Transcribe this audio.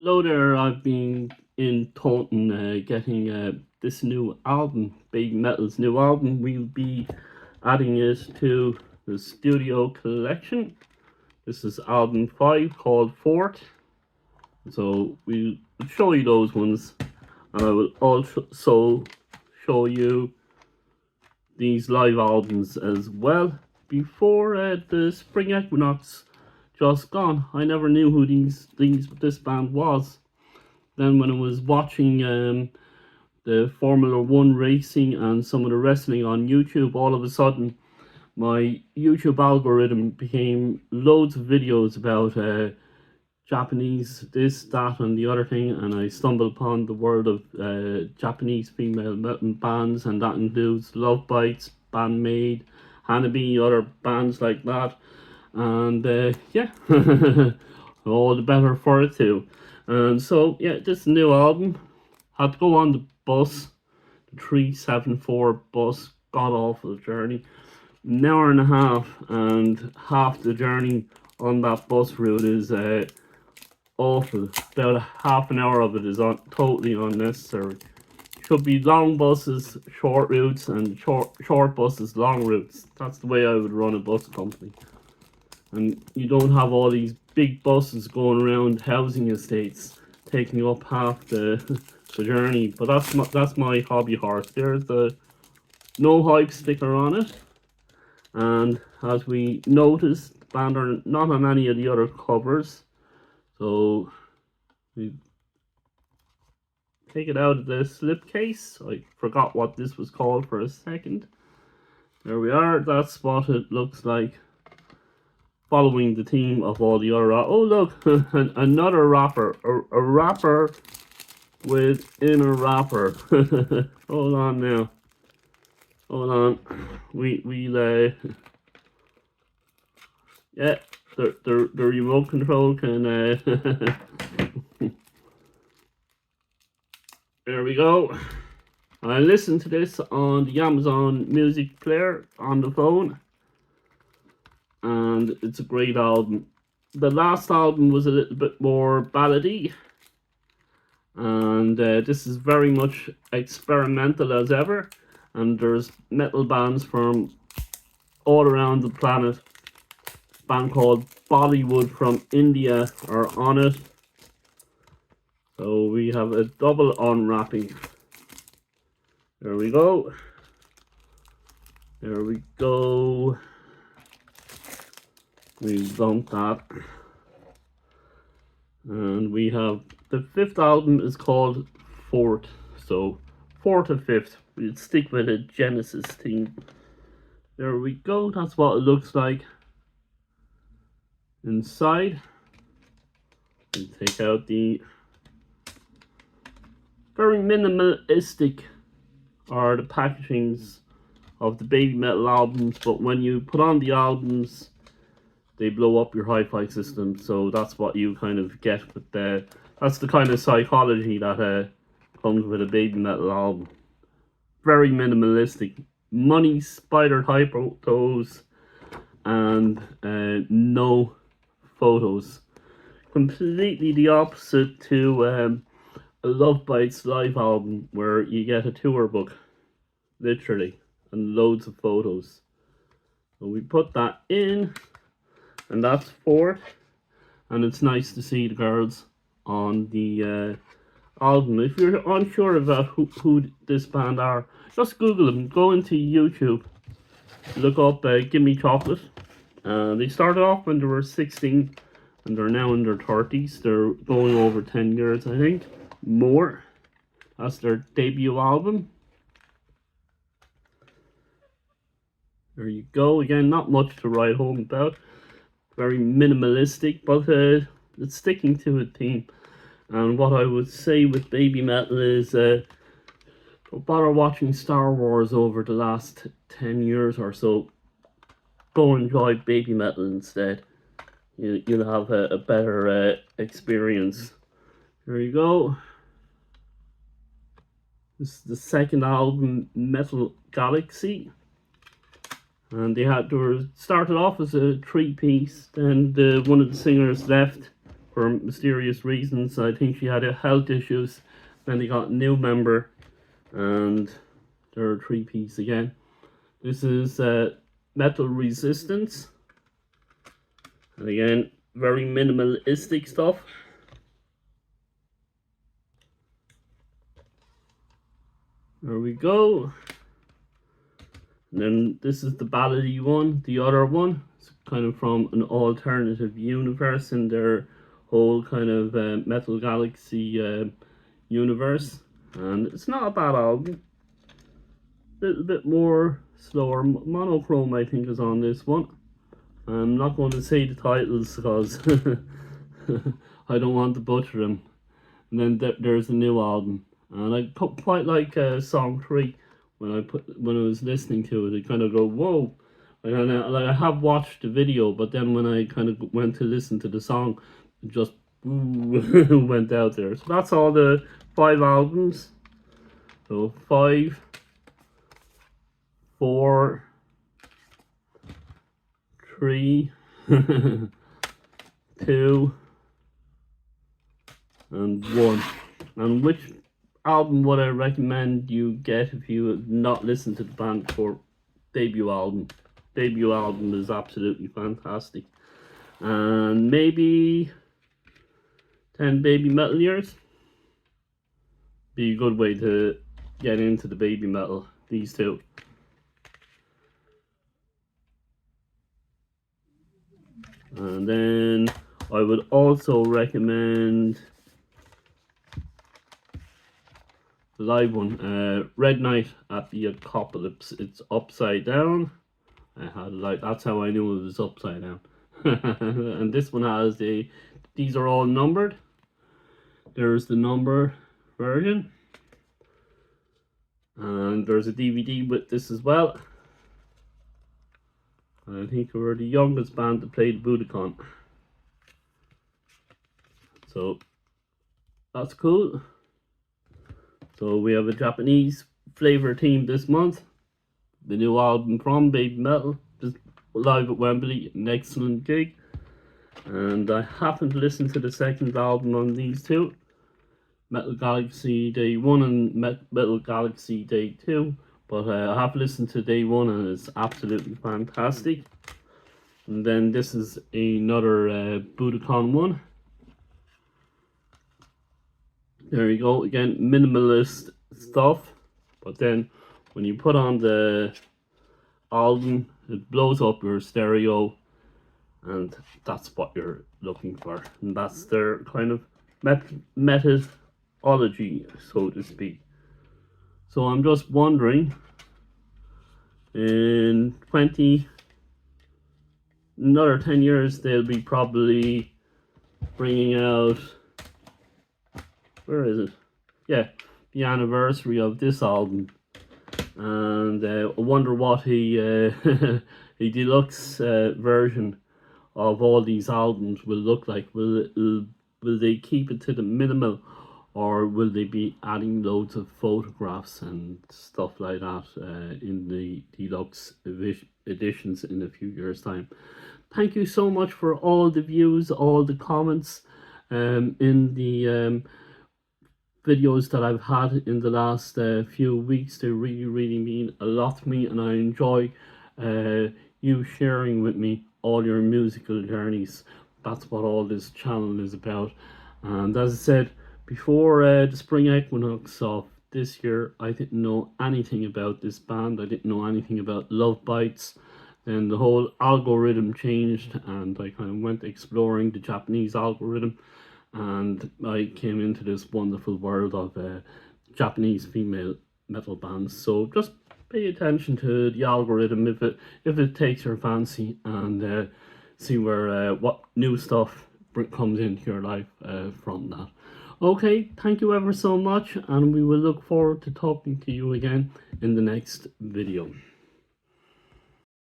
Hello there, I've been in Taunton getting this new album, Babymetal's new album. We'll be adding it to the studio collection. This is album 5 called Fort. So we'll show you those ones, and I will also show you these live albums as well. Before the spring equinox just gone, I never knew who this band was. Then when I was watching the Formula One racing and some of the wrestling on YouTube, all of a sudden my YouTube algorithm became loads of videos about Japanese this, that, and the other thing, and I stumbled upon the world of Japanese female metal bands, and that includes Love Bites, Bandmade, Hanabi, other bands like that, and yeah, all the better for it too. And so yeah, this new album had to go on the bus, the 374 bus, god awful journey, an hour and a half, and half the journey on that bus route is awful. About a half an hour of it is totally unnecessary. Should be long buses, short routes, and short buses, long routes. That's the way I would run a bus company. And you don't have all these big buses going around housing estates taking up half the journey. But that's my hobby horse. There's the no hype sticker on it, and as we noticed, the band are not on any of the other covers. So we take it out of the slipcase. I forgot what this was called for a second. There we are. That's what it looks like, following the theme of all the other. Oh look, another wrapper, a wrapper within a wrapper. Hold on now. Hold on. We'll yeah, the remote control can there we go. I listened to this on the Amazon Music player on the phone, and it's a great album. The last album was a little bit more ballady, and this is very much experimental as ever, and there's metal bands from all around the planet. A band called Bollywood from India are on it. So we have a double unwrapping. There we go. There we go. We've done that. And we have the fifth album is called Fort. So fourth and fifth. We'll stick with a Genesis theme. There we go. That's what it looks like inside. We'll take out the very minimalistic are the packagings of the Babymetal albums, but when you put on the albums, they blow up your hi-fi system. So that's what you kind of get with that's the kind of psychology that comes with a Babymetal album. Very minimalistic, money spider hypos, and no photos. Completely the opposite to a Love Bites live album, where you get a tour book, literally, and loads of photos. So we put that in, and that's Fort. And it's nice to see the girls on the album. If you're unsure about who this band are, just Google them. Go into YouTube, look up Gimme Chocolate. They started off when they were 16, and they're now in their 30s. They're going over 10 years, I think. More. That's their debut album. There you go. Again, not much to write home about. Very minimalistic, but it's sticking to a theme. And what I would say with Babymetal is don't bother watching Star Wars over the last 10 years or so. Go enjoy Babymetal instead. You'll have a better experience. There you go. This is the second album, Metal Galaxy. And they were started off as a 3-piece, then one of the singers left for mysterious reasons. I think she had health issues. Then they got a new member, and they're a three-piece again. This is Metal Resistance, and again, very minimalistic stuff. There we go. And then this is the ballady one, the other one. It's kind of from an alternative universe in their whole kind of Metal Galaxy universe. And it's not a bad album. A little bit more slower. Monochrome, I think, is on this one. I'm not going to say the titles because I don't want to butcher them. And then there's a new album. And I quite like song 3. When I was listening to it, I kind of go, whoa. Like I have watched the video, but then when I kind of went to listen to the song, it just went out there. So that's all the 5 albums. So 5, 4, 3, 2, and 1. And which album would I recommend you get if you have not listened to the band before? Debut album. Debut album is absolutely fantastic. And maybe 10 Babymetal years. Be a good way to get into the Babymetal, these two. And then I would also recommend the live one, Red Night at the Apocalypse. It's upside down. I had like that's how I knew it was upside down. And this one has these are all numbered. There's the number version, and there's a DVD with this as well. I think we're the youngest band to play the Budokan, so that's cool. So we have a Japanese flavor team this month. The new album from Babymetal, just live at Wembley, an excellent gig. And I haven't listened to the second album on these two, Metal Galaxy Day 1 and Metal Galaxy Day 2, but I have listened to Day 1 and it's absolutely fantastic. And then this is another Budokan one. There you go, again, minimalist stuff, but then when you put on the album, it blows up your stereo, and that's what you're looking for. And that's their kind of methodology, so to speak. So I'm just wondering, in another 10 years, they'll be probably bringing out, where is it? Yeah, the anniversary of this album. And I wonder what a deluxe version of all these albums will look like. Will they keep it to the minimal, or will they be adding loads of photographs and stuff like that in the deluxe editions in a few years' time? Thank you so much for all the views, all the comments in the videos that I've had in the last few weeks. They really mean a lot to me, and I enjoy you sharing with me all your musical journeys. That's what all this channel is about. And as I said before, the spring equinox of this year, I didn't know anything about this band. I didn't know anything about Love Bites. Then the whole algorithm changed, and I kind of went exploring the Japanese algorithm, and I came into this wonderful world of Japanese female metal bands. So just pay attention to the algorithm if it takes your fancy, and see where what new stuff comes into your life from that. Okay, thank you ever so much, and we will look forward to talking to you again in the next video.